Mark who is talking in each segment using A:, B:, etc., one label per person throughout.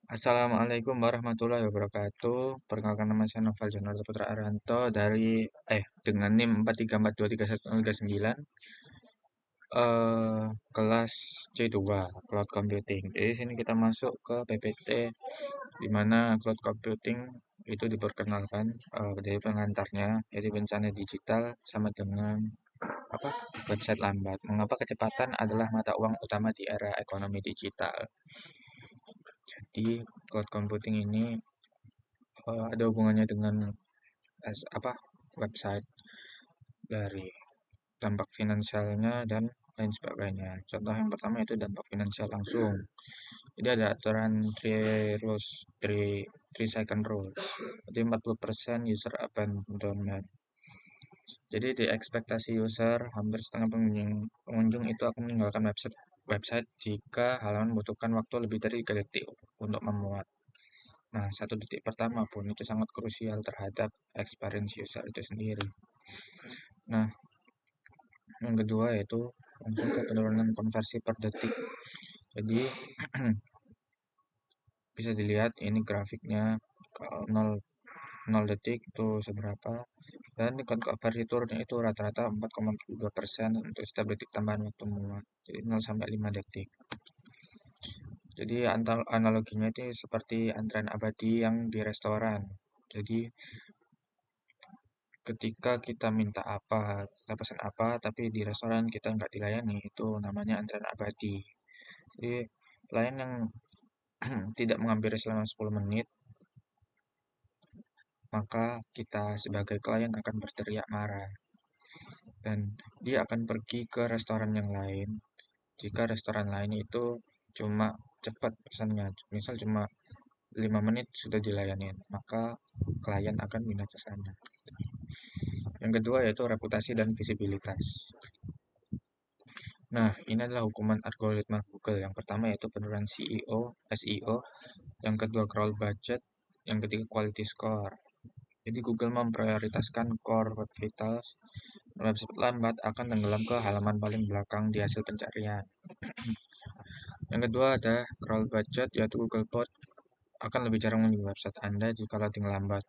A: Assalamualaikum warahmatullahi wabarakatuh. Perkenalkan nama saya Noval Jonarto Putra Aranto dari dengan NIM 434231139 kelas C2 Cloud Computing. Jadi sini kita masuk ke PPT di mana cloud computing itu diperkenalkan dari pengantarnya, jadi bencana digital sama dengan apa website lambat. Mengapa kecepatan adalah mata uang utama di era ekonomi digital? Jadi cloud computing ini ada hubungannya dengan apa website dari dampak finansialnya dan lain sebagainya. Contoh yang pertama itu dampak finansial langsung. Jadi ada aturan 3 second rules. Jadi 40% user abandonment. Jadi di ekspektasi user hampir setengah pengunjung itu akan meninggalkan website jika halaman membutuhkan waktu lebih dari 3 detik untuk memuat. Nah, 1 detik pertama pun itu sangat krusial terhadap experience user itu sendiri. Nah, yang kedua yaitu langsung ke penurunan konversi per detik. Jadi bisa dilihat ini grafiknya 0 detik itu seberapa, dan konversi turunnya itu rata-rata 4,2% untuk setiap detik tambahan waktu memuat. Jadi 0 sampai 5 detik. Jadi analoginya itu seperti antrean abadi yang di restoran. Jadi ketika kita minta apa, kita pesan apa, tapi di restoran kita nggak dilayani, itu namanya antrean abadi. Jadi pelayan yang tidak menghampiri selama 10 menit, maka kita sebagai klien akan berteriak marah. Dan dia akan pergi ke restoran yang lain. Jika restoran lain itu cuma cepat pesannya, misal cuma 5 menit sudah dilayani, maka klien akan pindah ke sana. Yang kedua yaitu reputasi dan visibilitas. Nah, ini adalah hukuman algoritma Google. Yang pertama yaitu penurunan SEO, yang kedua crawl budget, yang ketiga quality score. Jadi Google memprioritaskan core web vitals. Website lambat akan tenggelam ke halaman paling belakang di hasil pencarian. Yang kedua ada crawl budget, yaitu Google Bot akan lebih jarang mengunjungi website Anda jika loading lambat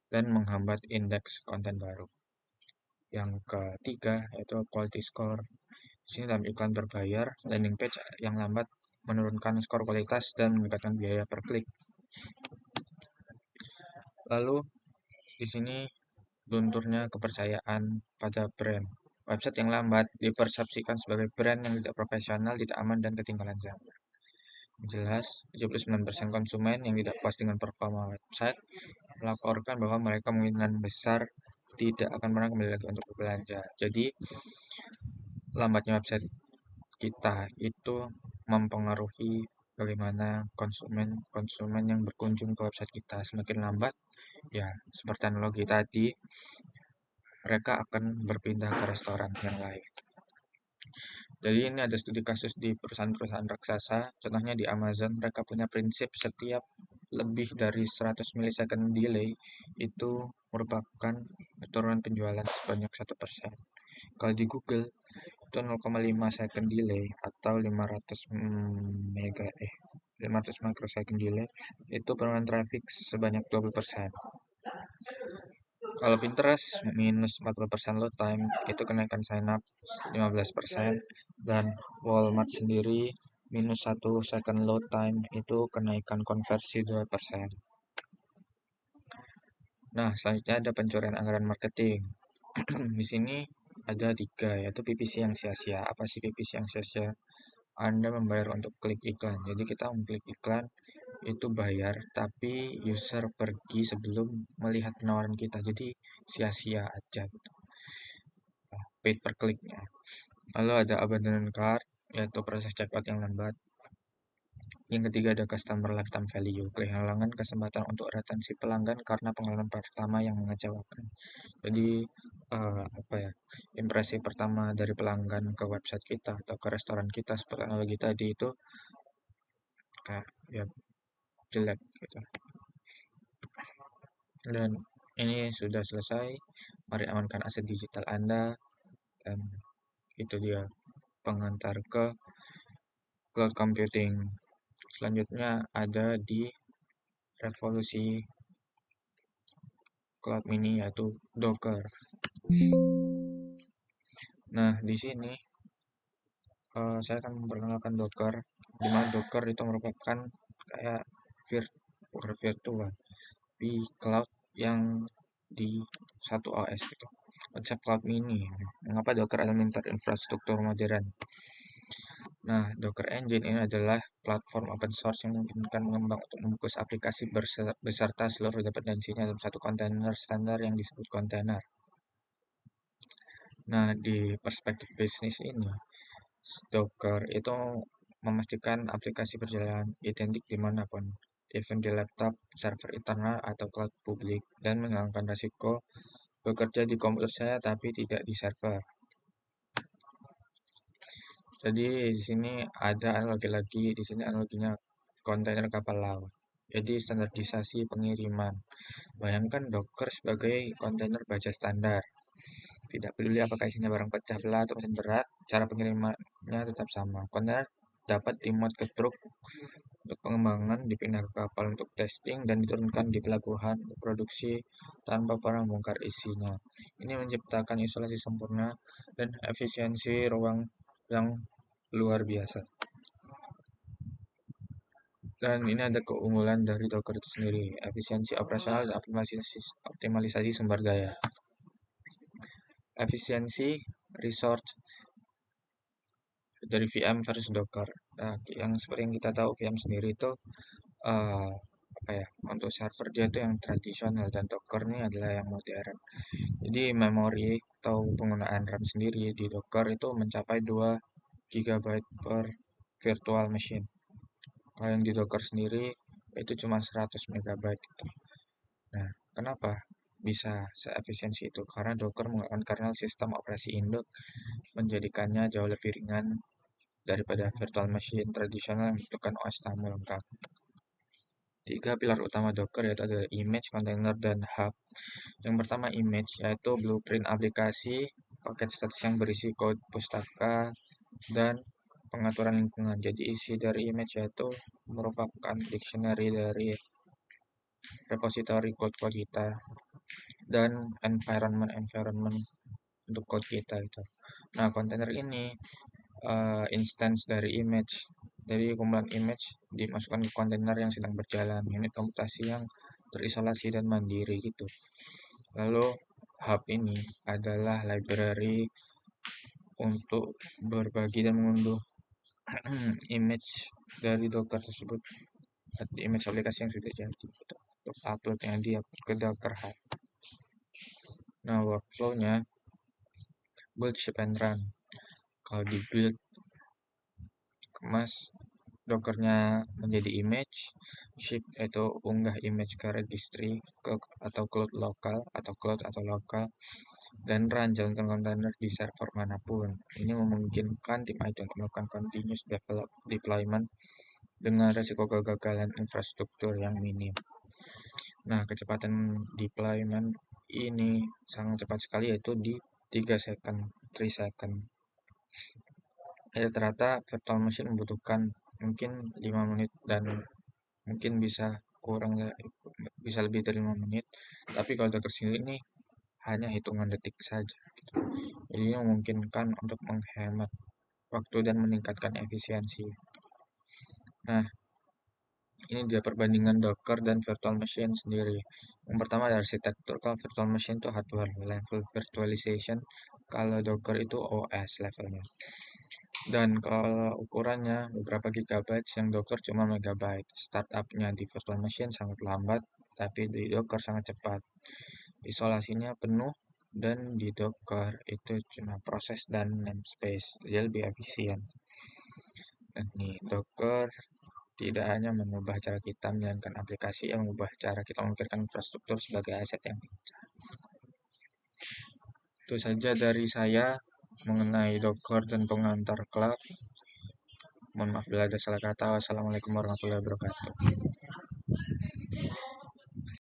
A: dan menghambat indeks konten baru. Yang ketiga yaitu quality score. Di sini dalam iklan berbayar, landing page yang lambat menurunkan skor kualitas dan meningkatkan biaya per klik. Lalu di sini lunturnya kepercayaan pada brand. Website yang lambat dipersepsikan sebagai brand yang tidak profesional, tidak aman, dan ketinggalan zaman. Jelas, 79% konsumen yang tidak puas dengan performa website melaporkan bahwa mereka kemungkinan besar tidak akan pernah kembali lagi untuk berbelanja. Jadi, lambatnya website kita itu mempengaruhi bagaimana konsumen yang berkunjung ke website kita. Semakin lambat, ya seperti analogi tadi, mereka akan berpindah ke restoran yang lain. Jadi ini ada studi kasus di perusahaan-perusahaan raksasa, contohnya di Amazon, mereka punya prinsip setiap lebih dari 100 milisecond delay itu merupakan penurunan penjualan sebanyak 1%. Kalau di Google, itu 0,5 second delay atau 500 microsecond delay itu penurunan traffic sebanyak 20%. Kalau Pinterest minus 40% load time itu kenaikan sign up 15%, dan Walmart sendiri minus 1 second load time itu kenaikan konversi 2%. Nah, selanjutnya ada pencurian anggaran marketing. Di sini ada 3, yaitu PPC yang sia-sia. Apa sih PPC yang sia-sia? Anda membayar untuk klik iklan. Jadi kita mengklik iklan itu bayar, tapi user pergi sebelum melihat penawaran kita. Jadi sia-sia aja gitu. Paid per kliknya. Lalu ada abandoned cart, yaitu proses checkout yang lambat. Yang ketiga ada customer lifetime value, kehilangan kesempatan untuk retensi pelanggan karena pengalaman pertama yang mengecewakan. Jadi impresi pertama dari pelanggan ke website kita atau ke restoran kita seperti analogi tadi itu kayak ya jelek gitu. Dan ini sudah selesai. Mari amankan aset digital Anda, dan itu dia pengantar ke cloud computing. Selanjutnya ada di revolusi cloud mini yaitu Docker. Nah, di sini saya akan memperkenalkan Docker, di mana Docker itu merupakan kayak bukan virtual, di cloud yang di satu OS gitu. Konsep cloud mini. Mengapa Docker Elementor infrastruktur modern? Nah, Docker Engine ini adalah platform open source yang memungkinkan pengembang untuk membungkus aplikasi beserta seluruh dependensinya dalam satu kontainer standar yang disebut kontainer. Nah, di perspektif bisnis ini, Docker itu memastikan aplikasi berjalan identik dimanapun, even di laptop, server internal, atau cloud publik, dan menghilangkan risiko bekerja di komputer saya tapi tidak di server. Jadi di sini ada analogi lagi, di sini analoginya kontainer kapal laut. Jadi standarisasi pengiriman. Bayangkan Docker sebagai kontainer baja standar. Tidak peduli apakah isinya barang pecah belah atau mesin berat, cara pengirimannya tetap sama. Kontainer dapat dimuat ke truk untuk pengembangan, dipindah ke kapal untuk testing, dan diturunkan di pelabuhan untuk produksi tanpa pernah membongkar isinya. Ini menciptakan isolasi sempurna dan efisiensi ruang yang luar biasa. Dan ini ada keunggulan dari Docker itu sendiri, efisiensi operasional dan optimalisasi sumber daya. Efisiensi resource dari VM versus Docker. Nah, yang seperti yang kita tahu VM sendiri itu eh, apa ya? Untuk server dia itu yang tradisional dan Docker ini adalah yang modern. Jadi memori atau penggunaan RAM sendiri di Docker itu mencapai 2 GB per virtual machine. Kalau yang di Docker sendiri itu cuma 100 MB gitu. Nah, kenapa bisa seefisiensi itu? Karena Docker menggunakan kernel sistem operasi induk menjadikannya jauh lebih ringan daripada virtual machine tradisional yang membutuhkan OS tamu lengkap. Tiga pilar utama Docker yaitu adalah image, container, dan hub. Yang pertama image, yaitu blueprint aplikasi, paket statis yang berisi kode pustaka, dan pengaturan lingkungan. Jadi isi dari image yaitu merupakan dictionary dari repository code-code kita dan environment untuk code kita itu. Nah, kontainer ini instance dari image. Dari kumpulan image dimasukkan ke kontainer yang sedang berjalan, unit komputasi yang terisolasi dan mandiri gitu. Lalu hub ini adalah library untuk berbagi dan mengunduh image dari Docker tersebut, image aplikasi yang sudah jadi gitu. Untuk uploadnya di ke Docker Hub. Nah, workflow-nya build, ship, and run. Kalau di build, kemas Dockernya menjadi image, ship itu unggah image ke registry atau cloud lokal atau lokal, dan run jalankan kontainer di server manapun. Ini memungkinkan tim IT untuk melakukan continuous deployment dengan resiko kegagalan infrastruktur yang minim. Nah, kecepatan deployment ini sangat cepat sekali, yaitu di 3 second, 3 second. Rata-rata virtual machine membutuhkan mungkin 5 menit dan mungkin bisa lebih dari 5 menit. Tapi kalau Docker sendiri ini hanya hitungan detik saja gitu. Jadi ini memungkinkan untuk menghemat waktu dan meningkatkan efisiensi. Nah, ini dia perbandingan Docker dan virtual machine sendiri. Yang pertama dari arsitektur, kalau virtual machine itu hardware level virtualization, kalau Docker itu OS levelnya. Dan kalau ukurannya beberapa gigabyte, yang Docker cuma megabyte. Startupnya di virtual machine sangat lambat, tapi di Docker sangat cepat. Isolasinya penuh, dan di Docker itu cuma proses dan namespace, dia lebih efisien. Dan nih, Docker tidak hanya mengubah cara kita menjalankan aplikasi, yang mengubah cara kita memikirkan infrastruktur sebagai aset yang pecah. Itu saja dari saya mengenai Docker dan pengantar cloud. Mohon maaf bila ada salah kata. Wassalamualaikum warahmatullahi wabarakatuh.